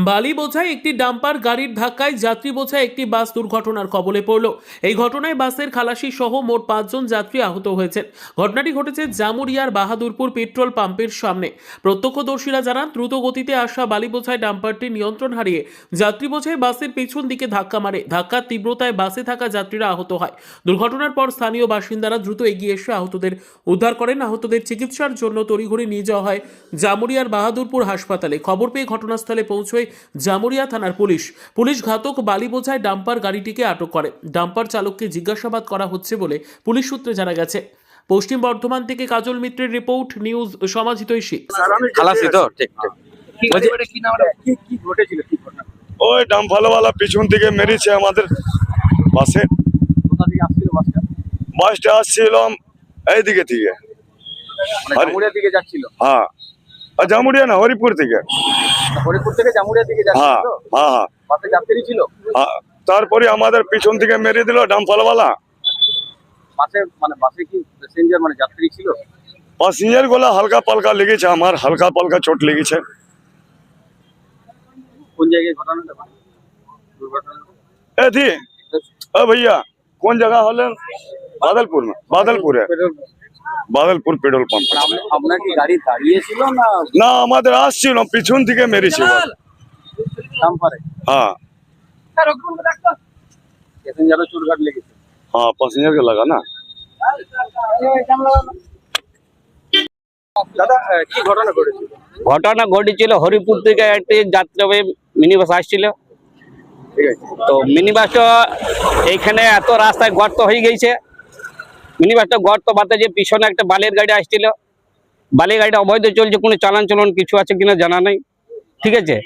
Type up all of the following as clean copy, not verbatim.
বালি বোঝাই একটি ডাম্পার গাড়ির ধাক্কায় যাত্রী বোঝাই একটি বাস দুর্ঘটনার কবলে পড়ল। এই ঘটনায় বাসের খালাসি সহ মোট 5 জন যাত্রী আহত হয়েছেন। ঘটনাটি ঘটেছে জামুরিয়ার বাহাদুরপুর পেট্রোল পাম্পের সামনে। প্রত্যক্ষদর্শীরা জানান, দ্রুত গতিতে আসা বালি বোঝাই ডাম্পারটি নিয়ন্ত্রণ হারিয়ে যাত্রী বোঝাই বাসের পেছন দিকে ধাক্কা মারে। ধাক্কার তীব্রতায় বাসে থাকা যাত্রীরা আহত হয়। দুর্ঘটনার পর স্থানীয় বাসিন্দারা দ্রুত এগিয়ে এসে আহতদের উদ্ধার করেন। আহতদের চিকিৎসার জন্য তড়িঘড়ি নিয়ে যাওয়া হয় জামুরিয়ার বাহাদুরপুর হাসপাতালে। খবর পেয়ে ঘটনাস্থলে পৌঁছয় জামুরিয়া থানার পুলিশ ঘাতক বালি বোঝাই ডাম্পার গাড়িটিকে আটক করে। ডাম্পার চালককে জিজ্ঞাসাবাদ করা হচ্ছে বলে পুলিশ সূত্রে জানা গেছে। পশ্চিম বর্ধমান থেকে কাজল মিত্রের রিপোর্ট, নিউজ সমাজ হিতৈষী। ওই ডাম্পারওয়ালা পিছন থেকে মেরেছে আমাদের বাসে। বাসটা আসছিলাম এইদিকে থেকে, হ্যাঁ জামুরিয়া না, হরিপুর থেকে। হ্যাঁ হ্যাঁ হ্যাঁ, তারপরে আমাদের পিছন থেকে মেরে দিল ডাম্পারওয়ালা। প্যাসেঞ্জার গুলা হালকা পালকা লেগেছে, আমার হালকা পালকা চোট লেগেছে। কোন জায়গায় ঘটনাটা? थी भैया कौन जगह हलें? बादलपुर में, बादलपुर पेट्रोल पंप। আপনার কি গাড়ি দাঁড়িয়ে ছিল না? না, আমাদের আসছিল পিছন থেকে মেরেছে ডাম্পারে। হ্যাঁ, প্যাসেঞ্জারও চুরঘাট লেগেছে। हाँ पैसेंजर के लगा ना। দাদা কি ঘটনা ঘটেছিল? ঘটনা ঘটেছিল হরিপুর থেকে একটি যাত্রী মিনি বাস আসছিল। ঠিক আছে, তো মিনি বাসটা এইখানে এত রাস্তায় গর্ত হয়ে গেছে। মিনি বাসটা গর্ত বাতে যে পিছনে একটা বালির গাড়ি আসছিল। বালির গাড়িটা অবৈধ চলছে, কোনো চালান চলন কিছু আছে কিনা জানা নেই। ঠিক আছে,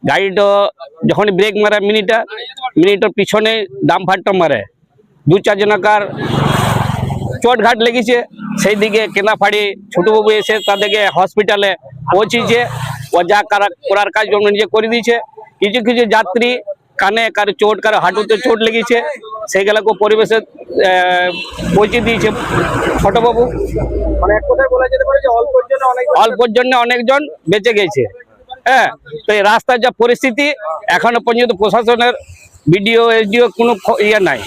গাড়িটা যখন ব্রেক মারে মিনিটার পিছনে ডাম্পারটা মারে। 2-4 জনকার চোটঘাট লেগেছে। সেই দিকে কেনাফাড়ি ছোটবাবু এসে তাদেরকে হসপিটালে পৌঁছেছে। ও যা করার কাজ নিজে করে দিয়েছে। কিছু কিছু যাত্রী কানে কারো চোট, কারো হাঁটুতে চোট লেগেছে, সেইগুলোকে পরিবেশে পৌঁছে দিয়েছে ছোটবাবু। মানে এক কথায় বলা যেতে পারে যে অল্পর জন্য অনেকজন বেঁচে গেছে। হ্যাঁ, তো এই রাস্তার যা পরিস্থিতি, এখনো পর্যন্ত প্রশাসনের বিডিও এসডিও কোনো ইয়ে নাই।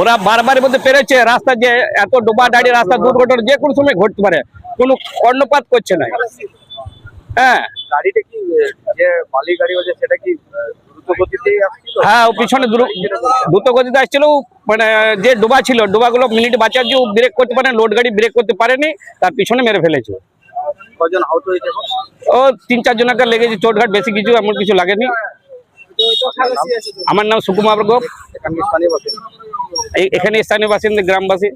ওরা বারবার বলতে পেরেছে রাস্তা যে এত ডোবা দাঁড়ি রাস্তা, দুর্ঘটনা যে কোনো সময় ঘটতে পারে, কোনো কর্ণপাত করছে না। হ্যাঁ, গাড়িটা কি যে বালি গাড়ি হচ্ছে সেটা কি দ্রুত গতিতেই আসছিল? হ্যাঁ, ও পিছনে দ্রুত গতিতে আসছিল। মানে যে ডোবা ছিল, ডোবাগুলো মিনিট বাঁচার যে ব্রেক করতে পারে, লোড গাড়ি ব্রেক করতে পারেনি, তার পিছনে মেরে ফেলেছে। কজন আহত হয়েছে? ও 3-4 জনকে লেগেছে চোটঘাট, বেশি কিছু এমন কিছু লাগেনি। আমার নাম সুকুমার গোপ, এখানকার স্থানীয় বাসিন্দা। এখানে স্থানীয় বাসিন্দা, গ্রামবাসী।